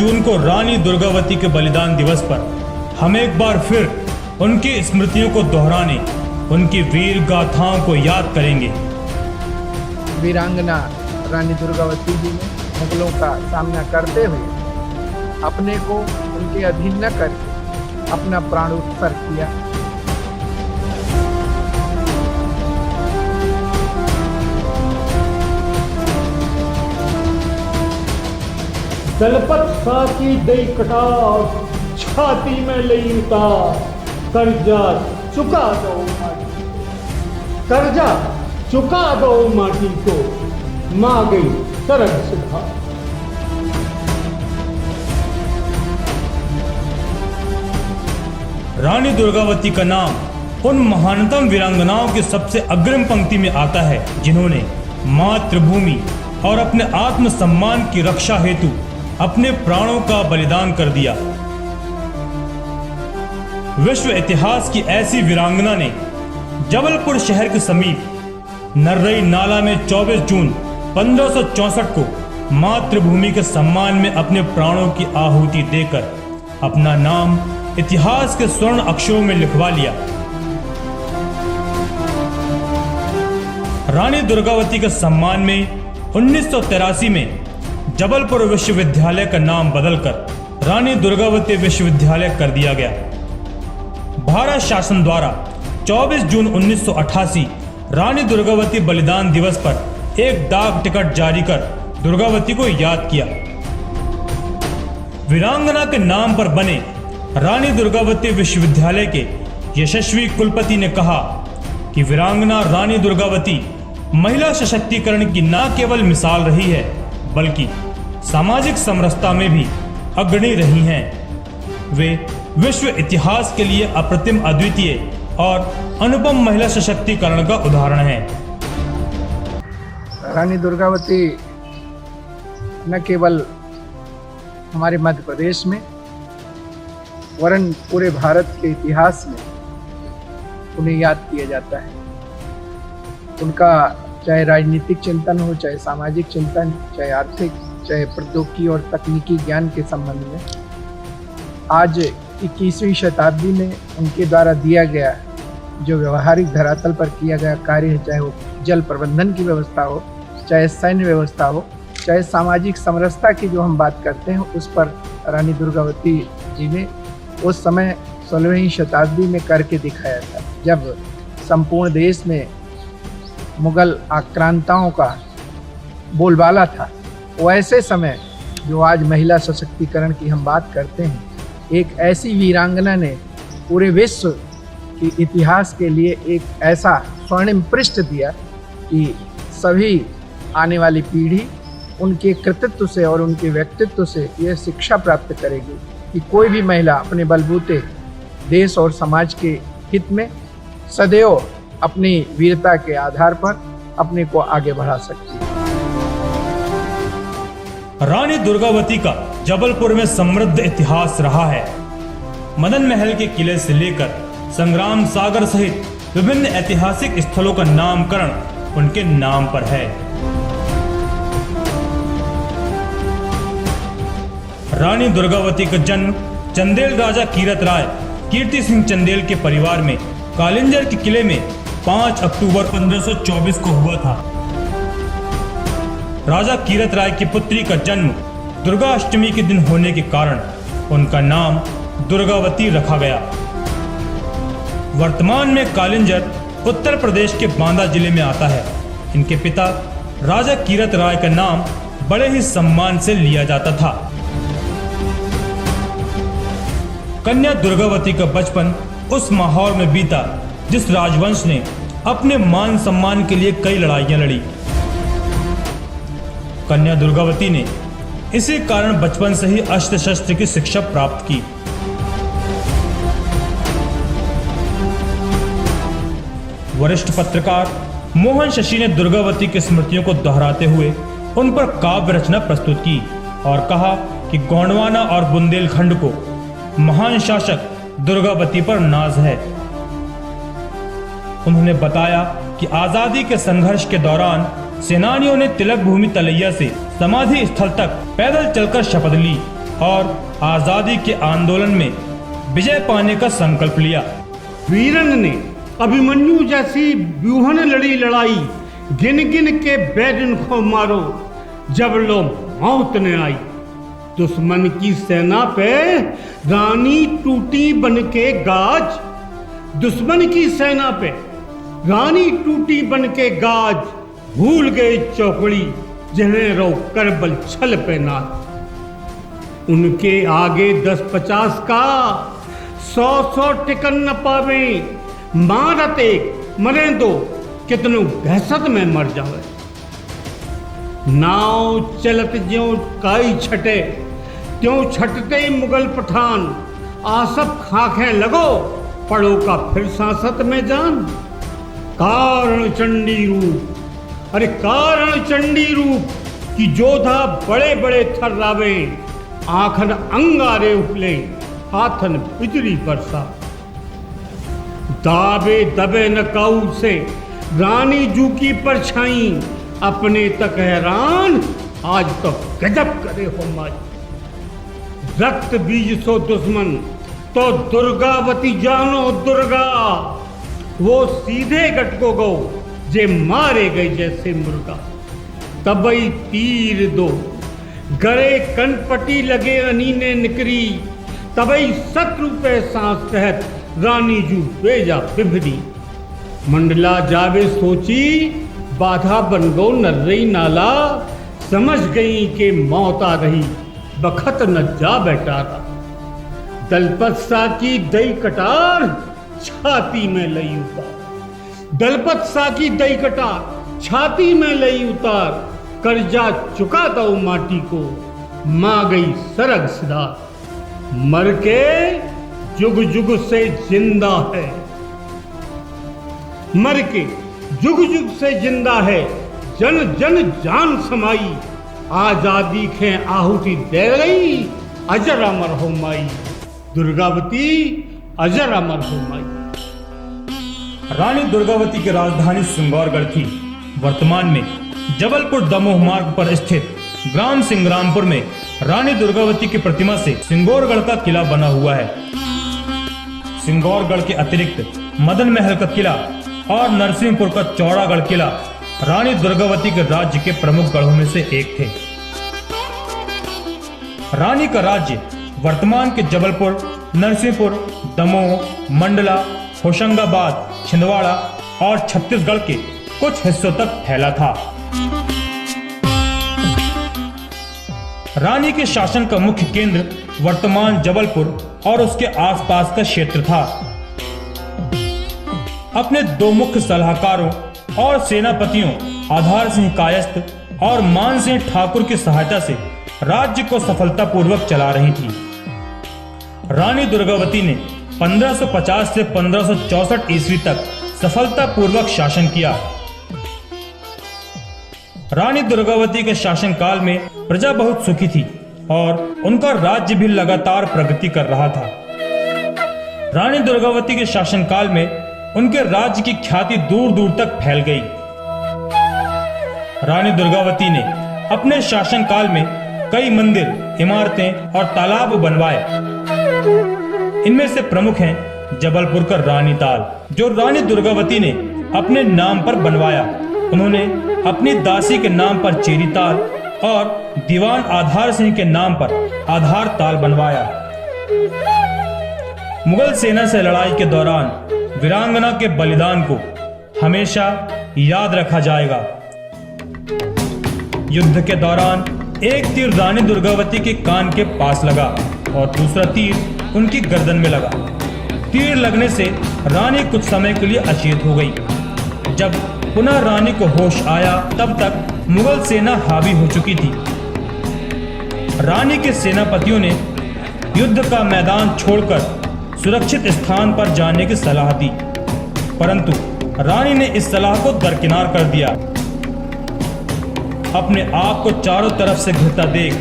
जून को रानी दुर्गावती के बलिदान दिवस पर हम एक बार फिर उनकी स्मृतियों को दोहराने, उनकी वीर गाथाओं को याद करेंगे। वीरांगना रानी दुर्गावती जी ने मुगलों का सामना करते हुए अपने को उनके अधीन न करके अपना प्राण उत्सर्ग किया। दलपत साची दई कटास, छाती में लई उतार, कर्जा चुका दो माटी, कर्जा चुका दो माटी को, मां गई सरग सिधा। रानी दुर्गावती का नाम उन महानतम वीरांगनाओं की सबसे अग्रिम पंक्ति में आता है जिन्होंने मातृभूमि और अपने आत्म सम्मान की रक्षा हेतु अपने प्राणों का बलिदान कर दिया। विश्व इतिहास की ऐसी वीरांगना ने जबलपुर शहर के समीप नर्रई नाला में 24 जून 1564 को मातृभूमि के सम्मान में अपने प्राणों की आहुति देकर अपना नाम इतिहास के स्वर्ण अक्षरों में लिखवा लिया। रानी दुर्गावती के सम्मान में 1983 में जबलपुर विश्वविद्यालय का नाम बदलकर रानी दुर्गावती विश्वविद्यालय कर दिया गया। भारत शासन द्वारा 24 जून 1988 रानी दुर्गावती बलिदान दिवस पर एक डाक टिकट जारी कर दुर्गावती को याद किया। वीरांगना के नाम पर बने रानी दुर्गावती विश्वविद्यालय के यशस्वी कुलपति ने कहा कि वीरांगना रानी दुर्गावती महिला सशक्तिकरण की न केवल मिसाल रही है बल्कि सामाजिक समरसता में भी अग्रणी रही हैं। वे विश्व इतिहास के लिए अप्रतिम, अद्वितीय और अनुपम महिला सशक्तिकरण का उदाहरण है। रानी दुर्गावती न केवल हमारे मध्य प्रदेश में वरन पूरे भारत के इतिहास में उन्हें याद किया जाता है। उनका चाहे राजनीतिक चिंतन हो, चाहे सामाजिक चिंतन, चाहे आर्थिक, चाहे प्रौद्योगिकी और तकनीकी ज्ञान के संबंध में आज 21वीं शताब्दी में उनके द्वारा दिया गया जो व्यवहारिक धरातल पर किया गया कार्य है, चाहे वो जल प्रबंधन की व्यवस्था हो, चाहे सैन्य व्यवस्था हो, चाहे सामाजिक समरसता की जो हम बात करते हैं, उस पर रानी दुर्गावती जी ने उस समय 16वीं शताब्दी में करके दिखाया था, जब संपूर्ण देश में मुगल आक्रांताओं का बोलबाला था। वो ऐसे समय जो आज महिला सशक्तिकरण की हम बात करते हैं, एक ऐसी वीरांगना ने पूरे विश्व के इतिहास के लिए एक ऐसा स्वर्णिम पृष्ठ दिया कि सभी आने वाली पीढ़ी उनके कृतित्व से और उनके व्यक्तित्व से यह शिक्षा प्राप्त करेगी कि कोई भी महिला अपने बलबूते देश और समाज के हित में सदैव अपनी वीरता के आधार पर अपने को आगे बढ़ा सकती है। रानी दुर्गावती का जबलपुर में समृद्ध इतिहास रहा है। मदन महल के किले से लेकर संग्राम सागर सहित विभिन्न ऐतिहासिक स्थलों का नामकरण उनके नाम पर है। रानी दुर्गावती का जन्म चंदेल राजा कीरत राय कीर्ति सिंह चंदेल के परिवार में कालिंजर के किले में 5 अक्टूबर 1524 को हुआ था। राजा कीरत राय की पुत्री का जन्म दुर्गा अष्टमी के दिन होने के कारण उनका नाम दुर्गावती रखा गया। वर्तमान में कालिंजर उत्तर प्रदेश के बांदा जिले में आता है। इनके पिता राजा कीरत राय का नाम बड़े ही सम्मान से लिया जाता था। कन्या दुर्गावती का बचपन उस माहौल में बीता जिस राजवंश ने अपने मान सम्मान के लिए कई लड़ाइयां लड़ी। कन्या दुर्गावती ने इसी कारण बचपन से ही अस्त्र शस्त्र की शिक्षा प्राप्त की। वरिष्ठ पत्रकार मोहन शशि ने दुर्गावती की स्मृतियों को दोहराते हुए उन पर काव्य रचना प्रस्तुत की और कहा कि गोंडवाना और बुंदेलखंड को महान शासक दुर्गावती पर नाज है। उन्होंने बताया कि आजादी के संघर्ष के दौरान सेनानियों ने तिलक भूमि तलैया से समाधि स्थल तक पैदल चलकर शपथ ली और आजादी के आंदोलन में विजय पाने का संकल्प लिया। वीरन ने अभिमन्यु जैसी व्यूहन लड़ी लड़ाई, गिन गिन के बैरिन को मारो, जब लो मौत ने आई। दुश्मन की सेना पे रानी टूटी बन के गाज, दुश्मन की सेना पे रानी टूटी बन के गाज, भूल गए चौकड़ी जिन्हें रो करबल छल पे नाच। उनके आगे 10-50 का 100 टिकन न पावे, मारत एक मरे दो, कितनों दहशत में मर जावे। नाव चलत ज्यों काई छटे, त्यों छटते मुगल पठान, आसप खाखें लगो, पड़ो का फिर सांसत में जान। कारण चंडी रूप, अरे कारण चंडी रूप कि जोधा बड़े बड़े थर्रावे, आंखन अंगारे उपले, हाथन बिजली बरसा। दाबे दबे न काऊ से रानी जू की परछाई, अपने तक हैरान आज तो गजब करे हो माई। रक्त बीज सो दुश्मन तो दुर्गावती जानो दुर्गा, वो सीधे गटको गो जे मारे गए जैसे मुर्गा। तबई तीर दो गरे कनपटी लगे अनीने निकरी, तबई शत्रु पे सांस तहत रानी जू बेजा बिभरी। मंडला जावे सोची बाधा बन गो नर्रई नाला, समझ गई कि मौत आ रही बखत न जा बैठारा। दलपत सा की दई कटार छाती में लई उतार, दलपत सा की दई कटार छाती में लई उतार। कर्जा चुका दो माटी को, मां गई सरग सिदा, मर के जुग जुग से जिंदा है, मर के जुग जुग से जिंदा है, जन जन जान समाई। आजादी खे आहुति दे गई, अजर अमर हो माई। दुर्गावती अजर अमर हो माई। रानी दुर्गावती की राजधानी सिंगौरगढ़ थी। वर्तमान में जबलपुर दमोह मार्ग पर स्थित ग्राम सिंग्रामपुर में रानी दुर्गावती की प्रतिमा से सिंगौरगढ़ का किला बना हुआ है। सिंगौरगढ़ के अतिरिक्त मदन महल का किला और नरसिंहपुर का चौड़ागढ़ किला रानी दुर्गावती के राज्य के प्रमुख गढ़ों में से एक थे। रानी का राज्य वर्तमान के जबलपुर, नरसिंहपुर, दमोह, मंडला, होशंगाबाद, छिंदवाड़ा और छत्तीसगढ़ के कुछ हिस्सों तक फैला था। रानी के शासन का मुख्य केंद्र वर्तमान जबलपुर और उसके आसपास का क्षेत्र था। अपने दो मुख्य सलाहकारों और सेनापतियों आधार सिंह कायस्थ और मान सिंह ठाकुर की सहायता से राज्य को सफलतापूर्वक चला रही थी। रानी दुर्गावती ने 1550 से 1564 ईस्वी तक सफलतापूर्वक शासन किया। रानी दुर्गावती के शासनकाल में प्रजा बहुत सुखी थी और उनका राज्य भी लगातार प्रगति कर रहा था। रानी दुर्गावती के शासनकाल में उनके राज्य की ख्याति दूर दूर तक फैल गई। रानी दुर्गावती ने अपने शासनकाल में कई मंदिर, इमारतें और तालाब बनवाए। इनमें से प्रमुख हैं जबलपुर का रानी ताल, जो रानी दुर्गावती ने अपने नाम पर बनवाया। उन्होंने अपनी दासी के नाम पर चेरी ताल और दीवान आधार सिंह के नाम पर आधार ताल बनवाया। मुगल सेना से लड़ाई के दौरान वीरांगना के बलिदान को हमेशा याद रखा जाएगा। युद्ध के दौरान एक तीर रानी दुर्गावती के कान के पास लगा और दूसरा तीर उनकी गर्दन में लगा। तीर लगने से रानी कुछ समय के लिए अचेत हो गई। जब पुनः रानी को होश आया तब तक मुगल सेना हावी हो चुकी थी। रानी के सेनापतियों ने युद्ध का मैदान छोड़कर सुरक्षित स्थान पर जाने की सलाह दी, परंतु रानी ने इस सलाह को दरकिनार कर दिया। अपने आप को चारों तरफ से घिरता देख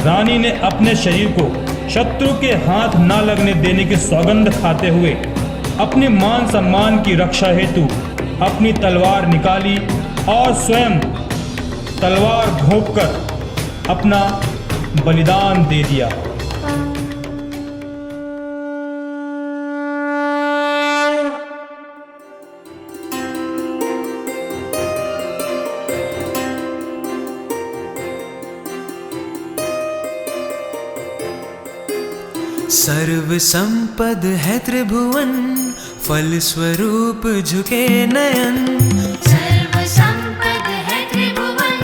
रानी ने अपने शरीर को शत्रु के हाथ न लगने देने की सौगंध खाते हुए अपने मान सम्मान की रक्षा हेतु अपनी तलवार निकाली और स्वयं तलवार घोंपकर अपना बलिदान दे दिया। सर्व संपद है त्रिभुवन, फल स्वरूप झुके नयन। सर्व संपद है त्रिभुवन,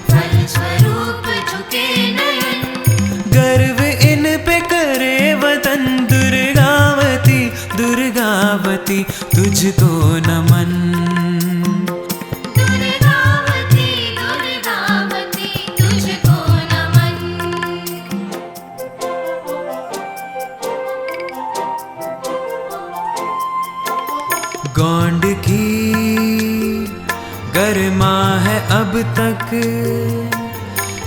फल स्वरूप झुके नयन। गर्व इन पे करे वतन, दुर्गावती दुर्गावती तुझको नमन। दुर्गावती दुर्गावती तुझको नमन। गौंड की गरिमा है अब तक,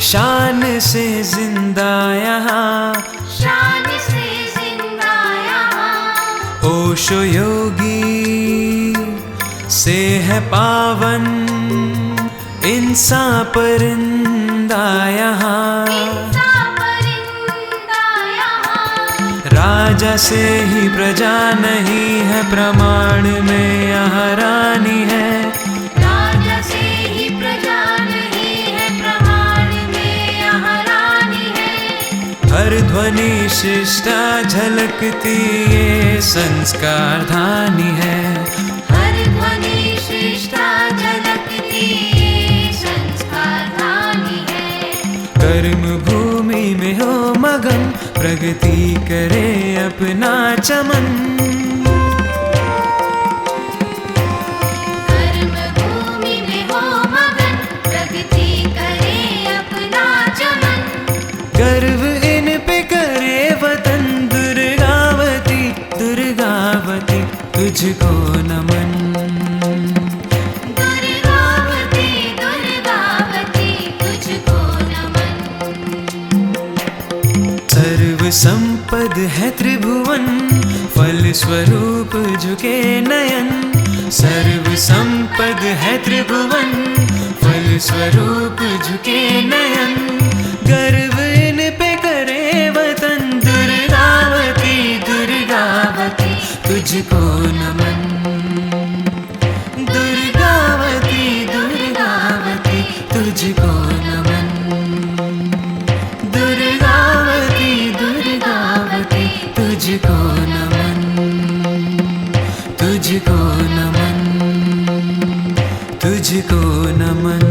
शान से जिंदा यहाँ। शान से जिंदा यहाँ। ओशो योगी से है पावन, इंसान परिंदा यहाँ। इंसान परिंदा यहाँ। राजा से ही प्रजा नहीं है, प्रमाण में यहाँ रानी है। राजा से ही प्रजा नहीं है, प्रमाण में यहाँ रानी है। हर ध्वनि शिष्टा झलकती ये संस्कार धानी है। हर ध्वनि शिष्टा झलकती ये संस्कार धानी है। कर्म भूमि में हो मगन, प्रगति करे अपना चमन। कर्म भूमि में हो मगन, प्रगति करे अपना चमन। गर्व इन पे करे वतन, दुर्गावती दुर्गावती तुझको नमन। दुर्गावती दुर्गावती तुझको नमन। सर्व संपद है त्रिभुवन, फल स्वरूप झुके नयन। सर्व संपद है त्रिभुवन, फल स्वरूप झुके नयन। गर्व इन पे करे वतन, दुर्गावती दुर्गावती तुझको नमन। दुर्गावती दुर्गावती तुझको नमन। दुर्गावती दुर्गावती तुझको नमन। तुझको नमन। तुझको नमन।